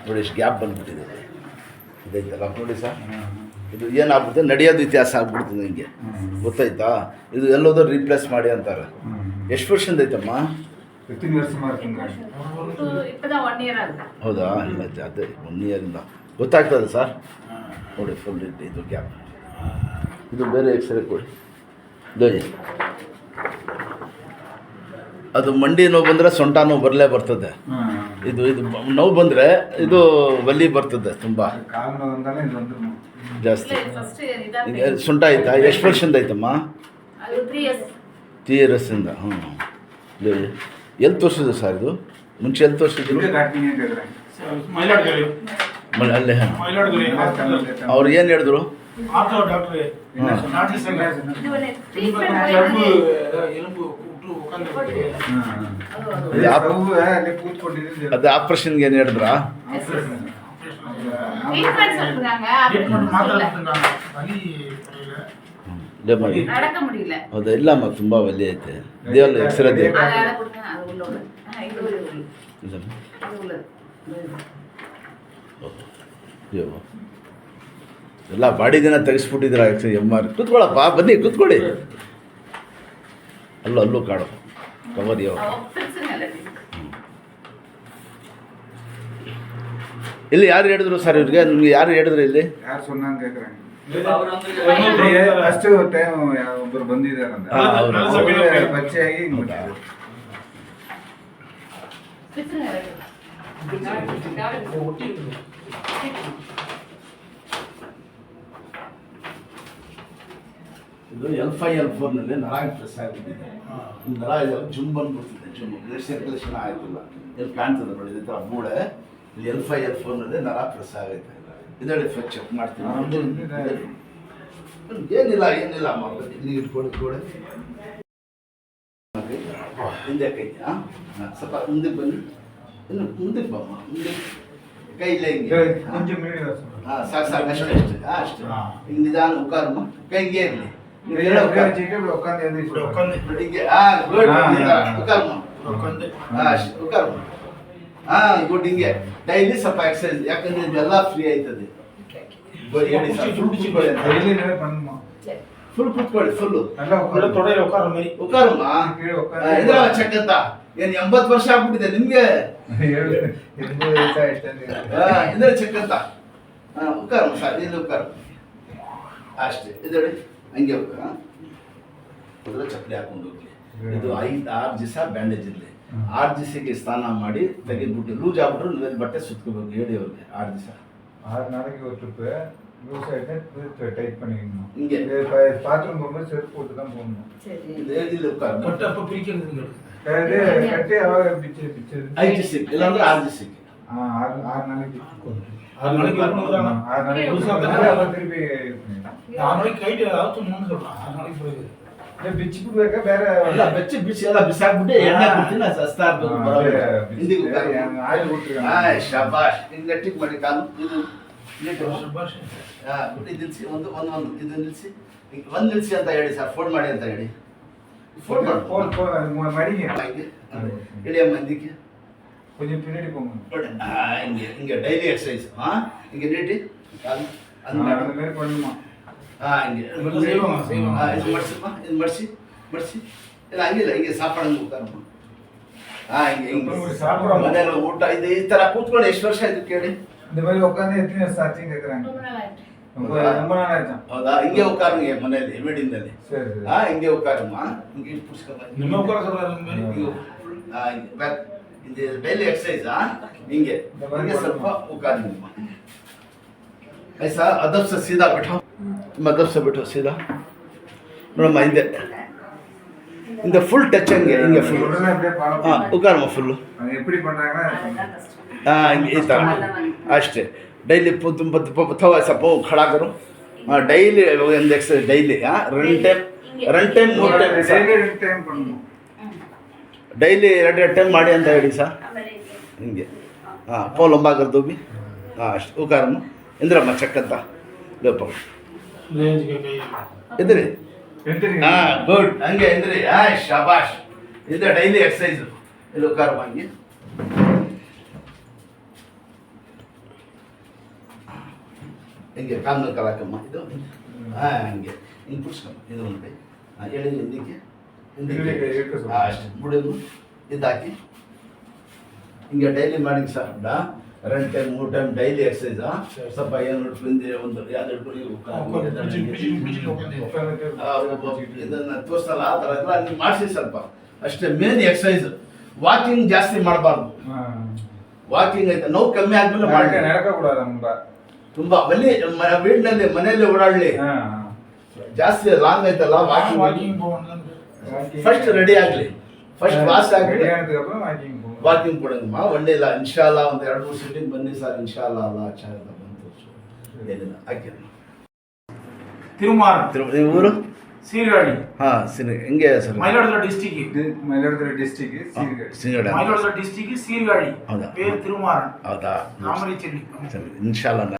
ನೋಡಿ ಇಷ್ಟು ಗ್ಯಾಪ್ ಬಂದುಬಿಟ್ಟಿದೆ ಇದೈತಲ್ಲ ನೋಡಿ ಸರ್ ಇದು ಏನಾಗ್ಬಿಡುತ್ತೆ ನಡೆಯೋದು ಇತಿಹಾಸ ಆಗ್ಬಿಡ್ತದೆ ಹಿಂಗೆ ಗೊತ್ತಾಯ್ತಾ ಇದು ಎಲ್ಲೋದ್ರೂ ರೀಪ್ಲೇಸ್ ಮಾಡಿ ಅಂತಾರೆ ಎಷ್ಟು ವರ್ಷದಿಂದ ಐತಮ್ಮ 15 years ಹೌದಾ ಇಲ್ಲ ಅದೇ 1 ಇಯರಿಂದ ಗೊತ್ತಾಗ್ತದೆ ಸರ್ ನೋಡಿ ಫುಲ್ ಇದು ಗ್ಯಾಪ್ ಇದು ಬೇರೆ ಎಕ್ಸ್ರೇ ಕೊಡಿ ದೋಜಿ ಅದು ಮಂಡಿ ನೋವು ಬಂದರೆ ಸೊಂಟ ನೋವು ಬರಲೇ ಬರ್ತದೆ ಇದು ಇದು ನೋವು ಬಂದರೆ ಇದು ಒಲ್ಲಿ ಬರ್ತದೆ ತುಂಬ ಜಾಸ್ತಿ ಈಗ ಸೊಂಟ ಆಯ್ತಾ ಎಷ್ಟು ವರ್ಷದಿಂದ ಆಯ್ತಮ್ಮ 3 yearsಯಿಂದ ಎಲ್ಲಿ ತೋರಿಸಿದ್ರು ಸರ್ ಇದು ಮುಂಚೆ ಎಲ್ಲಿ ತೋರಿಸಿದ್ರು ಅಲ್ಲೇ ಅವ್ರು ಏನು ಹೇಳಿದ್ರು ಅದು ಆಪ್ರೇಷನ್ಗೆ ಏನು ಹೇಳಿದ್ರಾ ಹೌದಾ ಇಲ್ಲಮ್ಮ ತುಂಬ ಒಲೆ ಐತೆ ದೇವಲ್ಲ ಎಕ್ಸ್ರೇ ಎಲ್ಲ ಬಾಡಿ ದಿನ ತೆಗೆಸ್ಬಿಟ್ಟಿದ್ರ MR ಕೂತ್ಕೊಳ್ಳಪ್ಪ ಬನ್ನಿ ಕೂತ್ಕೊಳ್ಳಿ ಅಲ್ಲೂ ಕಾಡು ಕವರ್ ಯಾವ ಇಲ್ಲಿ ಯಾರು ಹೇಳಿದ್ರು ಸರ್ ಇವ್ರಿಗೆ ನಿಮ್ಗೆ ಯಾರು ಹೇಳಿದ್ರು ಇಲ್ಲಿ ಅಷ್ಟು ಟೈಮ್ ಒಬ್ಬರು ಬಂದಿದ್ದಾರೆ ಬಚ್ಚೆಯಾಗಿ ಇದು L5L4ನಲ್ಲಿ ನರ ಪ್ರೆಸ್ ಆಗಿಬಿಟ್ಟಿದೆ ನರ ಜುಮ್ ಬಂದ್ಬಿಡ್ತಿದೆ ಜುಮ್ ಬ್ಲಡ್ ಸರ್ಕ್ಯುಲೇಷನ್ ಆಯ್ತಿಲ್ಲ ಎಲ್ಲಿ ಕಾಣ್ತದೆ ನೋಡಿ ಇದೇ ಥರ ಮೂಳೆ ಇಲ್ಲಿ L5L4ನಲ್ಲಿ ನರ ಪ್ರೆಸ್ ಆಗೈತೆ ಇದರಲ್ಲಿ ಫಸ್ಟ್ ಚೆಕ್ ಮಾಡ್ತೀನಿ ಏನಿಲ್ಲ ಅಮ್ಮ ಇಲ್ಲಿ ಇಟ್ಕೊಡಿ ಹಿಂದೆ ಕೈ ಸ್ವಲ್ಪ ಮುಂದಕ್ಕೆ ಬನ್ನಿ ಇನ್ನು ಮುಂದಕ್ಕೆ ಬಮ್ಮ ಮುಂದೆ ಕೈ ಇಲ್ಲ ಹಿಂಗೆ ಸಾಕು ಅಷ್ಟೇ ಹಿಂಗೆ ನಿಧಾನ ಉಕ್ಕಾರಮ್ಮ ಕೈ ಹಿಂಗೆ ಇರಲಿ ಗುಡ್ ಹಿಂಗೆ ಡೈಲಿ ಸ್ವಲ್ಪ ಎಕ್ಸರ್ಸೈಸ್ ಯಾಕಂದ್ರೆ ಇದೆಲ್ಲ ಫ್ರೀ ಆಯ್ತದೆ ಫುಲ್ ಕುತ್ಕೊಳ್ಳಿ ಫುಲ್ಲು ಉಕಾರಮ್ಮ ಚೆಕ್ ಅಂತ ಏನ್ 80 ವರ್ಷ ಆಗ್ಬಿಟ್ಟಿದೆ ನಿಮ್ಗೆ ಇದ್ರೆ ಚೆಕ್ ಅಂತ ಉಕಾರಮ್ಮ ಸರ್ ಇಲ್ಲಿ ಉಕಾರ ಅಷ್ಟೇ ಇದಳಿ ಹಂಗೆ ಹೋದ್ರೆ ಚಪ್ಪಲಿ ಹಾಕೊಂಡು ಹೋಗ್ಲಿ ಇದು 5-6 ದಿವಸ ಬ್ಯಾಂಡೇಜ್ ಇರಲಿ 6 ದಿವಸಕ್ಕೆ ಸ್ನಾನ ಮಾಡಿ ತೆಗೆದ್ಬಿಟ್ಟು ಲೂಸ್ ಆಗ್ಬಿಟ್ರು ನೀವು ಬಟ್ಟೆ ಸುತ್ಕೋಬೇಕು ಹೇಳಿ ಅವ್ರಿಗೆ 6 ದಿವಸ 6 நாளைக்கு ஒரு ட்ரிப்பு லூஸ் ஆயிட்டு டைட் பண்ணிக்கணும் இங்க பாத்ரூம் போகும்போது செருப்பு போட்டு தான் போகணும் சரி இது ஏதில உட்கார் பட் அப்ப பிரிக்கிறது அது கட்டி அವಾಗ பிச்சு 5 ದಿವಸ ಇಲ್ಲ ಅಂದ್ರೆ 6 ದಿವಸಕ್ಕೆ 6 நாளைக்கு 6 நாளைக்கு 6 நாளைக்கு லூஸ் ஆகுது திருப்பಿ 6 நாளைக்கு கைட் ஆவுತು ಮುಂದೆ சொல்றேன் 6 நாளைக்கு பிறகு ಬಿಚ್ಚಿ ಬಿಡ್ಬೇಕಾ ಬೇರೆ ಇಲ್ಲ ಬಿಚ್ಚಿ ಎಲ್ಲ ಬಿಸಾಕ್ಬಿಟ್ಟು ಎಣ್ಣೆ ಕೊಡ್ತೀನಿ ಸಸ್ತಾ ಹಿಂದಿಗೆ ಆಯಿಲ್ ಬಿಟ್ಟು ಶಬಾಷ್ ಹಿಂಗೆ ಗಟ್ಟಿಗೆ ಮಾಡಿ ಕಾಲು ಇದು ನಿಲ್ಲಿಸಿ ಒಂದು ಇದು ನಿಲ್ಲಿಸಿ ಒಂದು ನಿಲ್ಲಿಸಿ ಅಂತ ಹೇಳಿ ಸರ್ ಫೋನ್ ಮಾಡಿ ಅಂತ ಹೇಳಿ ಫೋನ್ ಮಾಡಿ ಇಳಿಯಮ್ಮ ಹಿಂದಿಕ್ಕೆ கொஞ்சம் பின்னாடி போங்க ಹಿಂಗೆ ಡೈಲಿ ಎಕ್ಸರ್ಸೈಸ್ ಹಿಂಗೆ ನೀಟಿ ಕಾಲು அந்த மாதிரி பண்ணுமா ಹಿಂಗೆ ಇದು ಮಡಿಸಿ ಇಲ್ಲ ಹಂಗಿಲ್ಲ ಹಿಂಗೆ ಸಾಪಾಡಂಗೆ ಹೋಗ್ತಾರಮ್ಮ ಹಿಂಗೆ ಮನೇಲಿ ಊಟ ಇದು ಈ ಥರ ಕೂತ್ಕೊಂಡು ಎಷ್ಟು ವರ್ಷ ಆಯ್ತು ಕೇಳಿ இந்த மாதிரி உட்காந்து எத்தனை வருஷம் ஆச்சுன்னு கேக்குறாங்க ரொம்ப நாள் ஆயிடுச்சு ಹೌದಾ ಹಿಂಗೆ ಉಕ್ಕಾರಂಗೆ ಮನೇಲಿ ಎಮಿಡಿಂದಲ್ಲಿ ಹಿಂಗೆ ಉಕ್ಕಾರಮ್ಮ ಹಿಂಗೆ ನಿಮ್ಮ ಉಕ್ಕಾರ ಹಿಂಗೆ ಡೈಲಿ ಎಕ್ಸರ್ಸೈಸ್ ಹಿಂಗೆ ಸ್ವಲ್ಪ ಉಕ್ಕಾರಂಗಮ್ಮ ऐसा अदब से सीधा बैठो अदब से बैठो सीधा ನೋಡಮ್ಮ ಹಿಂದೆ ಫುಲ್ ಟಚ್ ಹಂಗೆ ಹಿಂಗೆ ಫುಲ್ ಉಕಾರಮ್ಮ ಫುಲ್ಲು எப்படி பண்றாங்க ಈ ಥರ ಅಷ್ಟೇ ಡೈಲಿ थोड़ा सा पाँव खड़ा करो ಡೈಲಿ ಒಂದು exercise daily run time 3 time daily 2 time ಮಾಡಿ ಅಂತ ಹೇಳಿ ಸರ್ ಹಿಂಗೆ पाँव लंबा कर दो भी ಅಷ್ಟೇ ಉಕಾರಮ್ಮ ಇಂದ್ರಮ್ಮ ಚಕ್ಕಂತ ಲೋಪ ಇದ್ರಿ ಗುಡ್ ಹಂಗೆ ಇದ್ರಿ ಶಾಬಾಷ್ ಇದು ಡೈಲಿ ಎಕ್ಸರ್ಸೈಸು ಇದು ಉಕಾರಮ್ಮ ಹಂಗೆ ಹಿಂಗೆ ಕಾಲ್ಮೇಲೆ ಕಾಲಾಕಮ್ಮ ಇದು ಹಂಗೆ ಹಿಂಗೆ ಕುಡ್ಸ್ಕಮ್ಮ ಇದು ಒಂದು ಕೈ ಎಳಿ ಹಿಂದಕ್ಕೆ ಹಿಂದಕ್ಕೆ ಇಟ್ಕೊ ಸ್ವಲ್ಪ. ಅಷ್ಟೇ ಬಿಡೋದು ಇದು ಹಾಕಿ ಹಿಂಗೆ ಡೈಲಿ ಮಾಡಿ sir 2 time 3 time daily exercise ಸ್ವಲ್ಪ ಏನು ಹಿಂದೆ ಒಂದು ಯಾವ್ದು ಇದನ್ನು ತೋರಿಸಲ್ಲ ಆ ಥರ ಎಲ್ಲ ನೀವು ಮಾಡಿಸಿ ಸ್ವಲ್ಪ ಅಷ್ಟೇ. ಮೇನ್ ಎಕ್ಸಸೈಸ್ ವಾಕಿಂಗ್ ಜಾಸ್ತಿ ಮಾಡಬಾರ್ದು. ವಾಕಿಂಗ್ ಐತೆ ನೋವು ಕಮ್ಮಿ ಆದ್ಮೇಲೆ ಮಾಡಿ ನಡಕೂಡದು ತುಂಬಾ ಬನ್ನಿ வீட்டிನಲ್ಲಿ ಮನೆಯಲ್ಲಿ ಓಡಾಡಲಿ. ಜಾಸ್ತಿ ಲಾಂಗ್ ಐತಲ್ಲ ವಾಕಿಂಗ್ ಫಸ್ಟ್ ರೆಡಿ ಆಗಲಿ, ಫಸ್ಟ್ ವಾಶ್ ಆಗಲಿ, ವಾಕಿಂಗ್ ಕೊಡಂಗಮ್ಮ ಒಳ್ಳೆಯಿಲ್ಲ. ಇನ್ಶಾಲ್ಲ ಒಂದು 2-3 ಸಿಟ್ಟಿಂಗ್ ಬನ್ನಿ ಸರ್, ಇನ್ಶಾಲ್ಲ ಅಲ್ಲ ಚೆನ್ನಾಗಿ ಬಂತು ಏನಿಲ್ಲ ಹಾಕಿ. ತಿರುಮಾರ ಊರು ಸೀರ್ಗಾಡಿ. ಹಾಂ ಸರಿ ಹೆಂಗೆ ಸರ್? ಮೈಲಾಡುದುறை ಡಿಸ್ಟಿಕ್ ಸಿಂಗಡ ಮೈಲಾಡುದುறை ಡಿಸ್ಟಿಕ್ ಸೀರ್ಗಾಡಿ. ಹೌದಾ? ಪೇರು ತಿರುಮಾರನ್. ಹೌದಾ? ರಾಮರಿ ಚೆಲ್ಲಿ. ಸರಿ ಇನ್ಶಾಲ್ಲ.